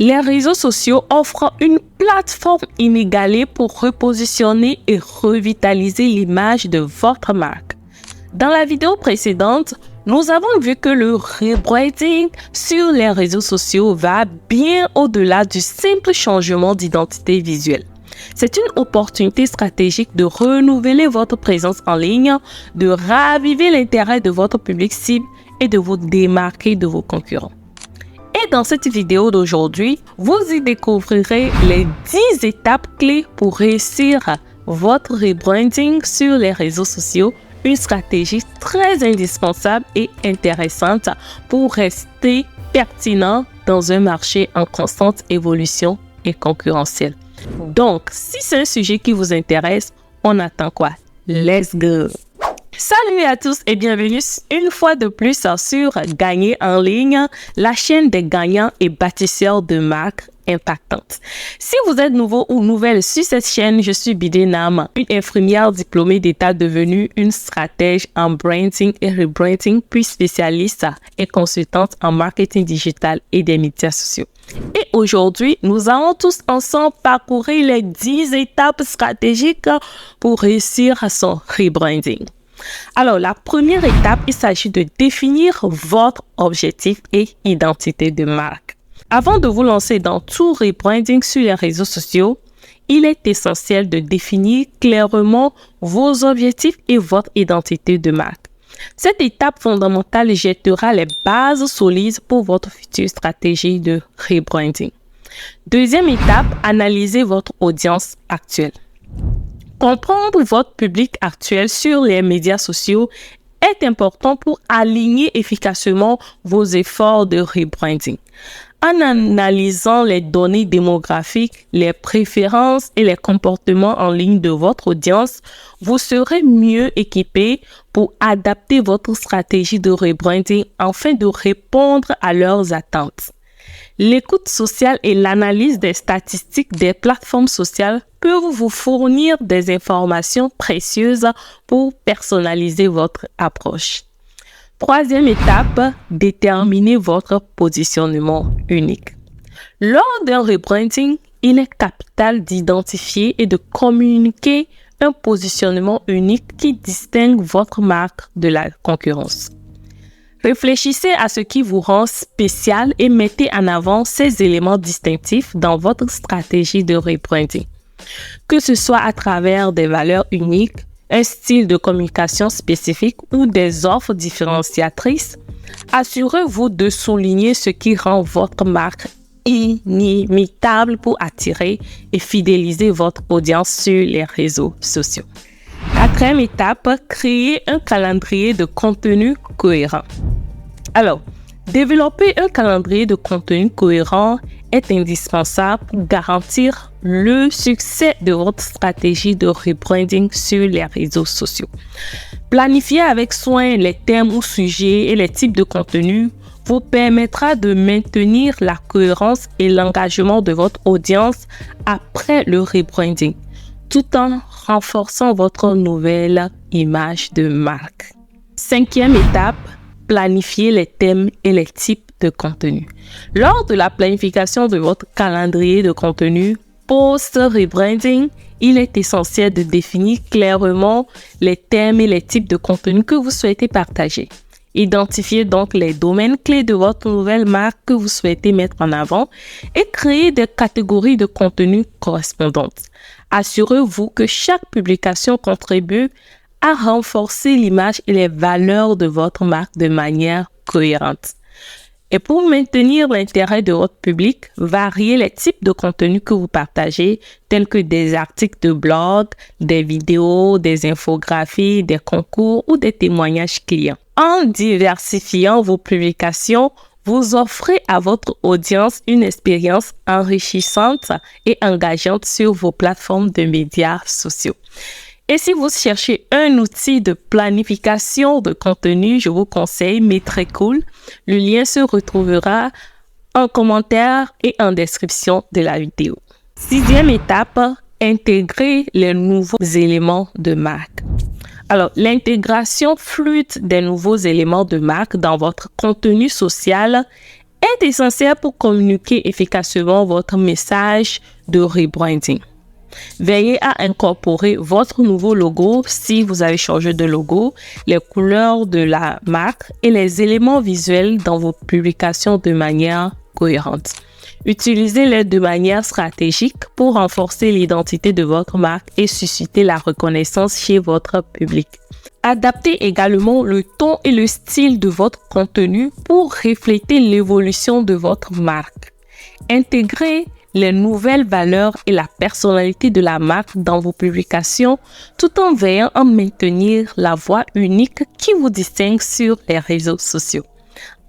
Les réseaux sociaux offrent une plateforme inégalée pour repositionner et revitaliser l'image de votre marque. Dans la vidéo précédente, nous avons vu que le rebranding sur les réseaux sociaux va bien au-delà du simple changement d'identité visuelle. C'est une opportunité stratégique de renouveler votre présence en ligne, de raviver l'intérêt de votre public cible et de vous démarquer de vos concurrents. Et dans cette vidéo d'aujourd'hui, vous y découvrirez les 10 étapes clés pour réussir votre rebranding sur les réseaux sociaux, une stratégie très indispensable et intéressante pour rester pertinent dans un marché en constante évolution et concurrentiel. Donc, si c'est un sujet qui vous intéresse, on attend quoi? Let's go! Salut à tous et bienvenue une fois de plus sur Gagner en ligne, la chaîne des gagnants et bâtisseurs de marques impactantes. Si vous êtes nouveau ou nouvelle sur cette chaîne, je suis Bidé Nam, une infirmière diplômée d'État devenue une stratège en branding et rebranding, puis spécialiste et consultante en marketing digital et des médias sociaux. Et aujourd'hui, nous allons tous ensemble parcourir les 10 étapes stratégiques pour réussir à son rebranding. Alors, la première étape, il s'agit de définir votre objectif et identité de marque. Avant de vous lancer dans tout rebranding sur les réseaux sociaux, il est essentiel de définir clairement vos objectifs et votre identité de marque. Cette étape fondamentale jettera les bases solides pour votre future stratégie de rebranding. Deuxième étape, analysez votre audience actuelle. Comprendre votre public actuel sur les médias sociaux est important pour aligner efficacement vos efforts de rebranding. En analysant les données démographiques, les préférences et les comportements en ligne de votre audience, vous serez mieux équipé pour adapter votre stratégie de rebranding afin de répondre à leurs attentes. L'écoute sociale et l'analyse des statistiques des plateformes sociales peuvent vous fournir des informations précieuses pour personnaliser votre approche. Troisième étape, déterminer votre positionnement unique. Lors d'un rebranding, il est capital d'identifier et de communiquer un positionnement unique qui distingue votre marque de la concurrence. Réfléchissez à ce qui vous rend spécial et mettez en avant ces éléments distinctifs dans votre stratégie de rebranding. Que ce soit à travers des valeurs uniques, un style de communication spécifique ou des offres différenciatrices, assurez-vous de souligner ce qui rend votre marque inimitable pour attirer et fidéliser votre audience sur les réseaux sociaux. Quatrième étape, créer un calendrier de contenu cohérent. Alors, développer un calendrier de contenu cohérent est indispensable pour garantir le succès de votre stratégie de rebranding sur les réseaux sociaux. Planifier avec soin les thèmes ou sujets et les types de contenu vous permettra de maintenir la cohérence et l'engagement de votre audience après le rebranding, tout en renforçant votre nouvelle image de marque. Cinquième étape, planifier les thèmes et les types de contenu. Lors de la planification de votre calendrier de contenu post-rebranding, il est essentiel de définir clairement les thèmes et les types de contenu que vous souhaitez partager. Identifiez donc les domaines clés de votre nouvelle marque que vous souhaitez mettre en avant et créez des catégories de contenu correspondantes. Assurez-vous que chaque publication contribue à renforcer l'image et les valeurs de votre marque de manière cohérente. Et pour maintenir l'intérêt de votre public, variez les types de contenus que vous partagez, tels que des articles de blog, des vidéos, des infographies, des concours ou des témoignages clients. En diversifiant vos publications, vous offrez à votre audience une expérience enrichissante et engageante sur vos plateformes de médias sociaux. Et si vous cherchez un outil de planification de contenu, je vous conseille Metricool. Le lien se retrouvera en commentaire et en description de la vidéo. Sixième étape, intégrer les nouveaux éléments de marque. Alors, l'intégration fluide des nouveaux éléments de marque dans votre contenu social est essentiel pour communiquer efficacement votre message de rebranding. Veillez à incorporer votre nouveau logo si vous avez changé de logo, les couleurs de la marque et les éléments visuels dans vos publications de manière cohérente. Utilisez-les de manière stratégique pour renforcer l'identité de votre marque et susciter la reconnaissance chez votre public. Adaptez également le ton et le style de votre contenu pour refléter l'évolution de votre marque. Intégrez les nouvelles valeurs et la personnalité de la marque dans vos publications tout en veillant à maintenir la voix unique qui vous distingue sur les réseaux sociaux.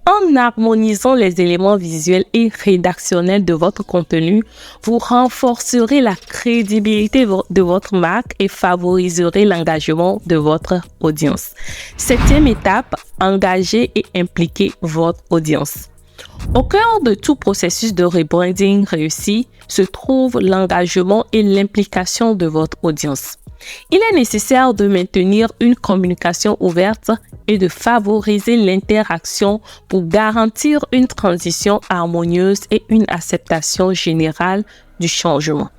En harmonisant les éléments visuels et rédactionnels de votre contenu, vous renforcerez la crédibilité de votre marque et favoriserez l'engagement de votre audience. 7e étape, engagez et impliquez votre audience. Au cœur de tout processus de rebranding réussi se trouve l'engagement et l'implication de votre audience. Il est nécessaire de maintenir une communication ouverte et de favoriser l'interaction pour garantir une transition harmonieuse et une acceptation générale du changement.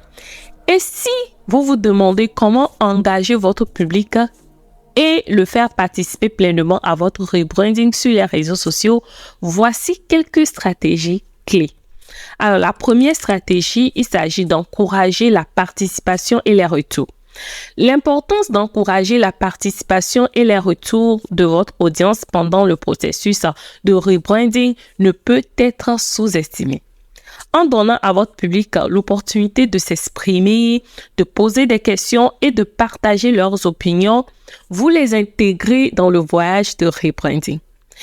Et si vous vous demandez comment engager votre public et le faire participer pleinement à votre rebranding sur les réseaux sociaux, voici quelques stratégies clés. Alors, la première stratégie, il s'agit d'encourager la participation et les retours. L'importance d'encourager la participation et les retours de votre audience pendant le processus de rebranding ne peut être sous-estimé. En donnant à votre public l'opportunité de s'exprimer, de poser des questions et de partager leurs opinions, vous les intégrez dans le voyage de rebranding.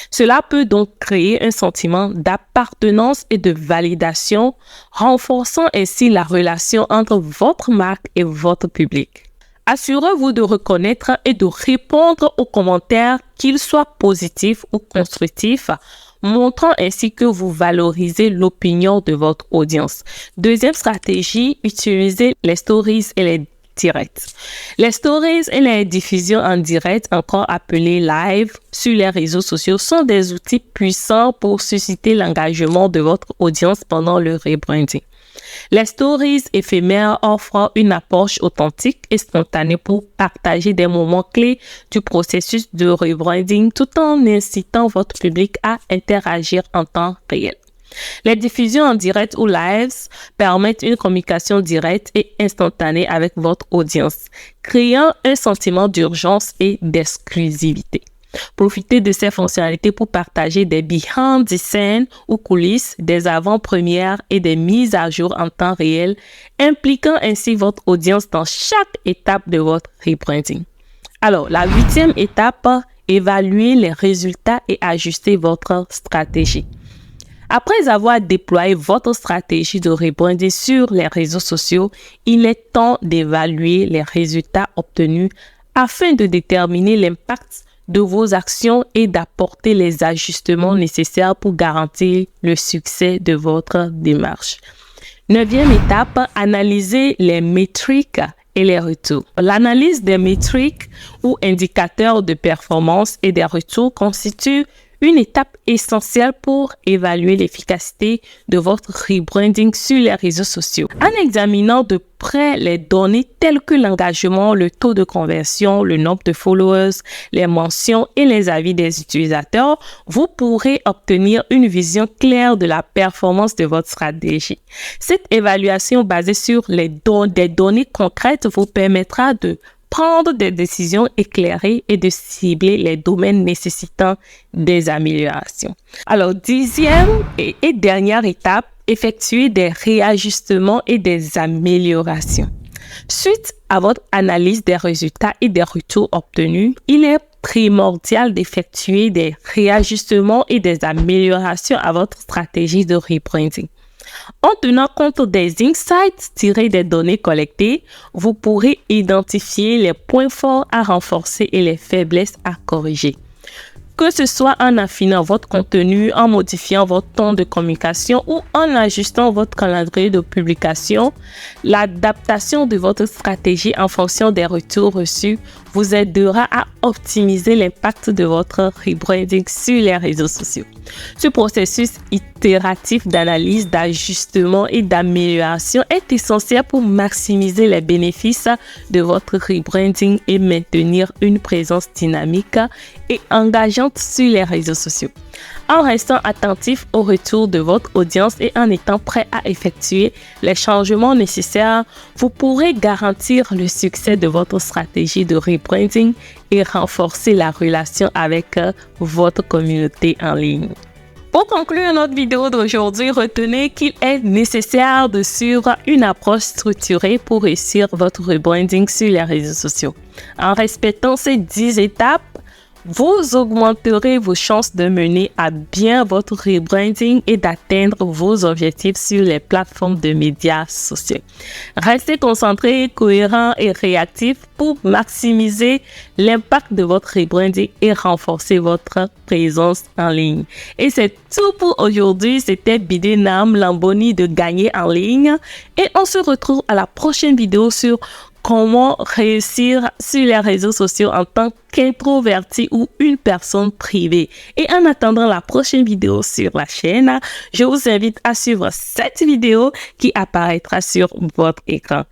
Cela peut donc créer un sentiment d'appartenance et de validation, renforçant ainsi la relation entre votre marque et votre public. Assurez-vous de reconnaître et de répondre aux commentaires, qu'ils soient positifs ou constructifs, montrant ainsi que vous valorisez l'opinion de votre audience. Deuxième stratégie, utilisez les stories et les directs. Les stories et les diffusions en direct, encore appelées live, sur les réseaux sociaux sont des outils puissants pour susciter l'engagement de votre audience pendant le rebranding. Les stories éphémères offrent une approche authentique et spontanée pour partager des moments clés du processus de rebranding tout en incitant votre public à interagir en temps réel. Les diffusions en direct ou lives permettent une communication directe et instantanée avec votre audience, créant un sentiment d'urgence et d'exclusivité. Profitez de ces fonctionnalités pour partager des behind the scenes ou coulisses, des avant-premières et des mises à jour en temps réel, impliquant ainsi votre audience dans chaque étape de votre rebranding. Alors, la 8e étape, évaluer les résultats et ajuster votre stratégie. Après avoir déployé votre stratégie de rebranding sur les réseaux sociaux, il est temps d'évaluer les résultats obtenus afin de déterminer l'impact de vos actions et d'apporter les ajustements nécessaires pour garantir le succès de votre démarche. 9e étape, analyser les métriques et les retours. L'analyse des métriques ou indicateurs de performance et des retours constitue une étape essentielle pour évaluer l'efficacité de votre rebranding sur les réseaux sociaux. En examinant de près les données telles que l'engagement, le taux de conversion, le nombre de followers, les mentions et les avis des utilisateurs, vous pourrez obtenir une vision claire de la performance de votre stratégie. Cette évaluation basée sur des données concrètes vous permettra de prendre des décisions éclairées et de cibler les domaines nécessitant des améliorations. Alors, 10e et dernière étape, effectuer des réajustements et des améliorations. Suite à votre analyse des résultats et des retours obtenus, il est primordial d'effectuer des réajustements et des améliorations à votre stratégie de rebranding. En tenant compte des insights tirés des données collectées, vous pourrez identifier les points forts à renforcer et les faiblesses à corriger. Que ce soit en affinant votre contenu, en modifiant votre ton de communication ou en ajustant votre calendrier de publication, l'adaptation de votre stratégie en fonction des retours reçus vous aidera à optimiser l'impact de votre rebranding sur les réseaux sociaux. Ce processus itératif d'analyse, d'ajustement et d'amélioration est essentiel pour maximiser les bénéfices de votre rebranding et maintenir une présence dynamique et engageante sur les réseaux sociaux. En restant attentif au retour de votre audience et en étant prêt à effectuer les changements nécessaires, vous pourrez garantir le succès de votre stratégie de rebranding et renforcer la relation avec votre communauté en ligne. Pour conclure notre vidéo d'aujourd'hui, retenez qu'il est nécessaire de suivre une approche structurée pour réussir votre rebranding sur les réseaux sociaux. En respectant ces 10 étapes, vous augmenterez vos chances de mener à bien votre rebranding et d'atteindre vos objectifs sur les plateformes de médias sociaux. Restez concentré, cohérent et réactif pour maximiser l'impact de votre rebranding et renforcer votre présence en ligne. Et c'est tout pour aujourd'hui. C'était Bidinam Lamboni de Gagner en ligne et on se retrouve à la prochaine vidéo sur comment réussir sur les réseaux sociaux en tant qu'introverti ou une personne privée. Et en attendant la prochaine vidéo sur la chaîne, je vous invite à suivre cette vidéo qui apparaîtra sur votre écran.